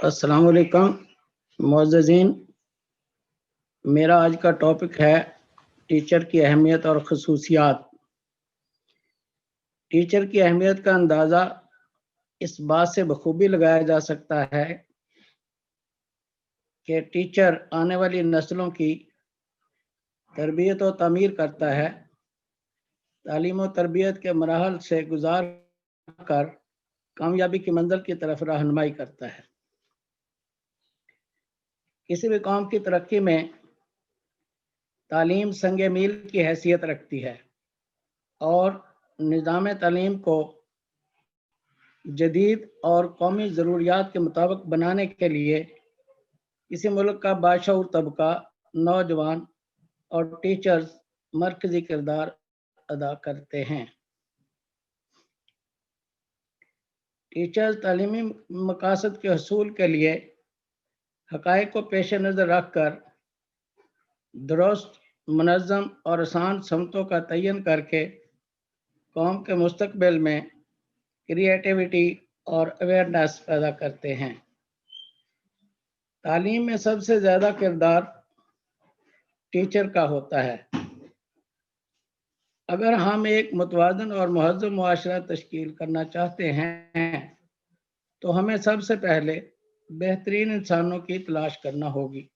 السلام علیکم معززین، میرا آج کا ٹاپک ہے ٹیچر کی اہمیت اور خصوصیات۔ ٹیچر کی اہمیت کا اندازہ اس بات سے بخوبی لگایا جا سکتا ہے کہ ٹیچر آنے والی نسلوں کی تربیت و تعمیر کرتا ہے، تعلیم و تربیت کے مراحل سے گزار کر کامیابی کی منزل کی طرف رہنمائی کرتا ہے۔ کسی بھی قوم کی ترقی میں تعلیم سنگ میل کی حیثیت رکھتی ہے اور نظام تعلیم کو جدید اور قومی ضروریات کے مطابق بنانے کے لیے کسی ملک کا باشعور طبقہ، نوجوان اور ٹیچرز مرکزی کردار ادا کرتے ہیں۔ ٹیچرز تعلیمی مقاصد کے حصول کے لیے حقائق کو پیش نظر رکھ کر درست، منظم اور آسان سمتوں کا تعین کر کے قوم کے مستقبل میں کریٹیوٹی اور اویئرنیس پیدا کرتے ہیں۔ تعلیم میں سب سے زیادہ کردار ٹیچر کا ہوتا ہے۔ اگر ہم ایک متوازن اور مہذب معاشرہ تشکیل کرنا چاہتے ہیں تو ہمیں سب سے پہلے بہترین انسانوں کی تلاش کرنا ہوگی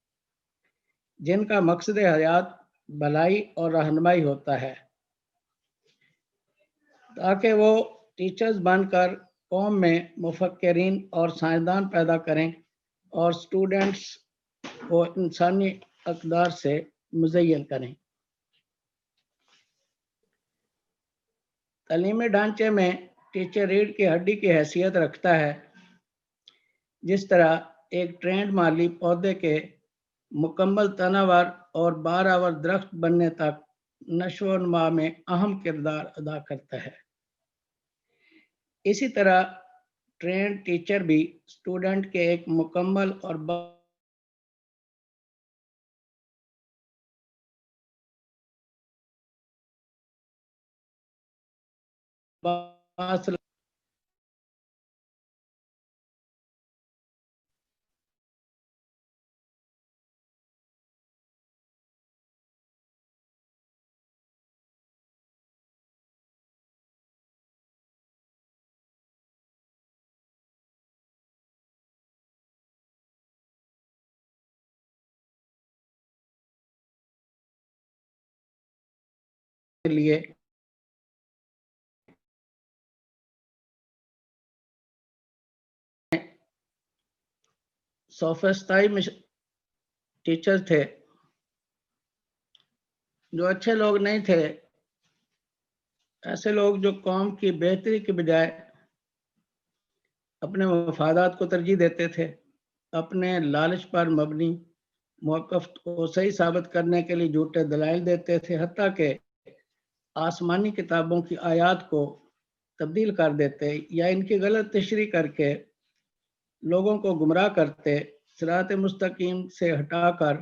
جن کا مقصد حیات بھلائی اور رہنمائی ہوتا ہے، تاکہ وہ ٹیچرز بن کر قوم میں مفکرین اور سائنسدان پیدا کریں اور اسٹوڈنٹس کو انسانی اقدار سے مزین کریں۔ تعلیمی ڈھانچے میں ٹیچر ریڑھ کی ہڈی کی حیثیت رکھتا ہے۔ جس طرح ایک ٹرینڈ مالی پودے کے مکمل تناور اور بارآور درخت بننے تک نشو و نما میں اہم کردار ادا کرتا ہے، اسی طرح ٹرینڈ ٹیچر بھی اسٹوڈنٹ کے ایک مکمل اور باصلاحیت کے لیے سوفسٹائی ٹیچر تھے جو اچھے لوگ نہیں تھے، ایسے لوگ جو قوم کی بہتری کے بجائے اپنے مفادات کو ترجیح دیتے تھے، اپنے لالچ پر مبنی موقف کو صحیح ثابت کرنے کے لیے جھوٹے دلائل دیتے تھے، حتیٰ کہ آسمانی کتابوں کی آیات کو تبدیل کر دیتے یا ان کی غلط تشریح کر کے لوگوں کو گمراہ کرتے، صراط مستقیم سے ہٹا کر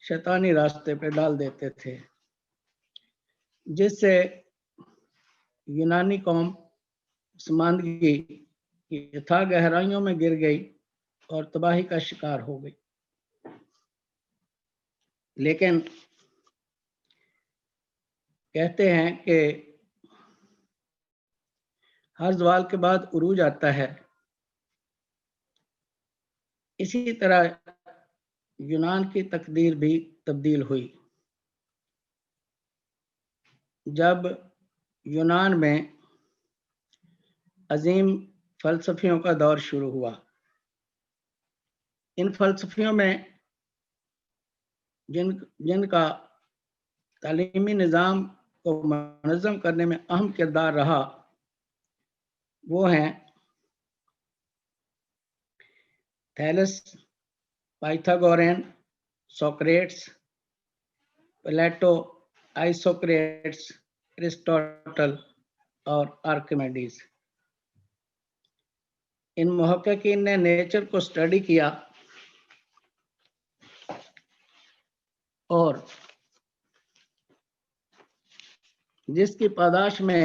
شیطانی راستے پہ ڈال دیتے تھے، جس سے یونانی قوم سماندگی کی تھا گہرائیوں میں گر گئی اور تباہی کا شکار ہو گئی۔ لیکن کہتے ہیں کہ ہر زوال کے بعد عروج آتا ہے، اسی طرح یونان کی تقدیر بھی تبدیل ہوئی جب یونان میں عظیم فلسفیوں کا دور شروع ہوا۔ ان فلسفیوں میں جن کا تعلیمی نظام کو منظم کرنے میں اہم کردار رہا، وہ ہیں تھیلس، پائتھاگورین، سوکریٹس، پلیٹو، آئسوکریٹس، ارسطوٹل اور آرکیمیڈیز۔ ان محققین نے نیچر کو اسٹڈی کیا اور جس کی پاداش میں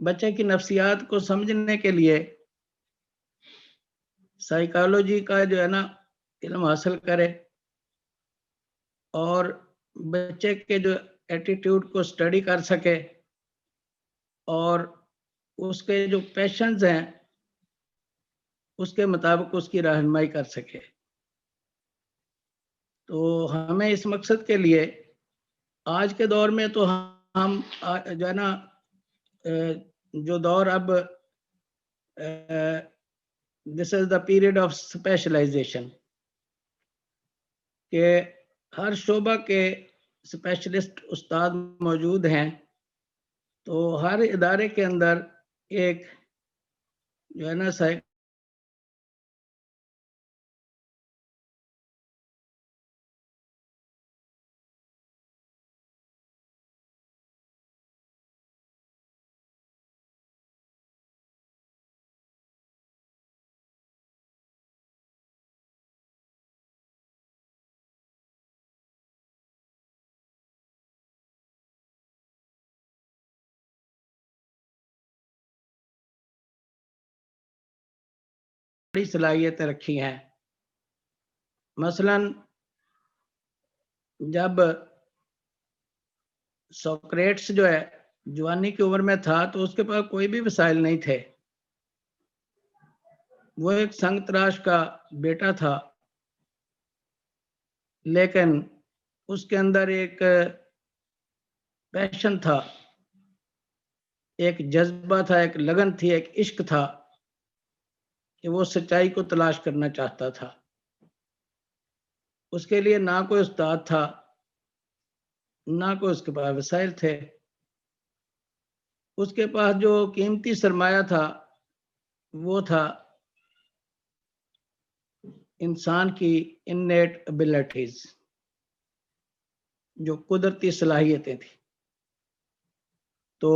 بچے کی نفسیات کو سمجھنے کے لیے سائیکالوجی کا جو ہے نا علم حاصل کرے اور بچے کے جو ایٹیٹیوڈ کو سٹڈی کر سکے اور اس کے جو پیشنز ہیں اس کے مطابق اس کی رہنمائی کر سکے. تو ہمیں اس مقصد کے لیے آج کے دور میں تو ہم جو ہے نا جو دور اب دس از دا پیریڈ آف اسپیشلائزیشن کہ ہر شعبہ کے اسپیشلسٹ استاد موجود ہیں. تو ہر ادارے کے اندر ایک جو ہے نا بڑی صلاحیتیں رکھی ہیں. مثلا جب سوکریٹس جو ہے جوانی کی عمر میں تھا تو اس کے پاس کوئی بھی وسائل نہیں تھے. وہ ایک سنگ تراش کا بیٹا تھا لیکن اس کے اندر ایک پیشن تھا، ایک جذبہ تھا، ایک لگن تھی، ایک عشق تھا کہ وہ سچائی کو تلاش کرنا چاہتا تھا. اس کے لیے نہ کوئی استاد تھا، نہ کوئی اس کے پاس وسائل تھے. اس کے پاس جو قیمتی سرمایہ تھا وہ تھا انسان کی انیٹ ابیلٹیز، جو قدرتی صلاحیتیں تھیں. تو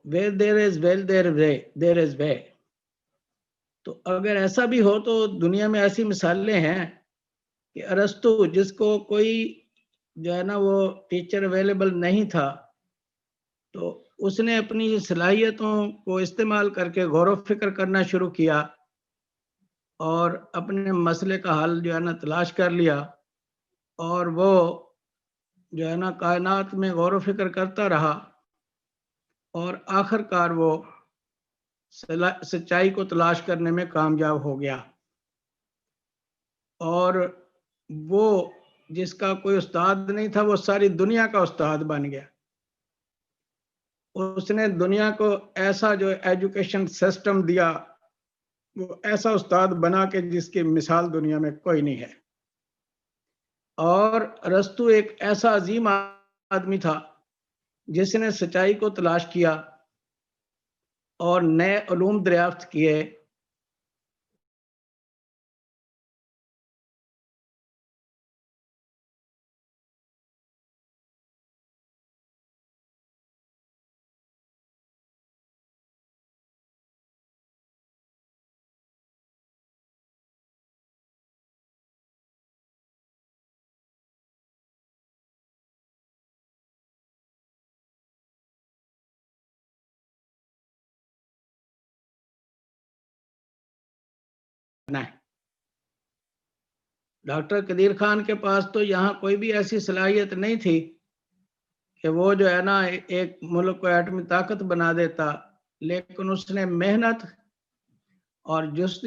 where there is will there is way. تو اگر ایسا بھی ہو تو دنیا میں ایسی مثالیں ہیں کہ ارسطو جس کو کوئی جو ہے نا وہ ٹیچر اویلیبل نہیں تھا تو اس نے اپنی صلاحیتوں کو استعمال کر کے غور و فکر کرنا شروع کیا اور اپنے مسئلے کا حل جو ہے نا تلاش کر لیا اور وہ جو ہے نا کائنات میں غور و فکر کرتا رہا اور آخر کار وہ سچائی کو تلاش کرنے میں کامیاب ہو گیا. اور وہ جس کا کوئی استاد نہیں تھا وہ ساری دنیا کا استاد بن گیا. اس نے دنیا کو ایسا جو ایجوکیشن سسٹم دیا، وہ ایسا استاد بنا کہ جس کی مثال دنیا میں کوئی نہیں ہے. اور ارسطو ایک ایسا عظیم آدمی تھا جس نے سچائی کو تلاش کیا اور نئے علوم دریافت کیے. ڈاکٹر قدیر خان کے پاس تو یہاں کوئی بھی ایسی صلاحیت نہیں تھی کہ وہ جو ہے نا ایک ملک کو ایٹمی طاقت بنا دیتا، لیکن اس نے محنت اور جس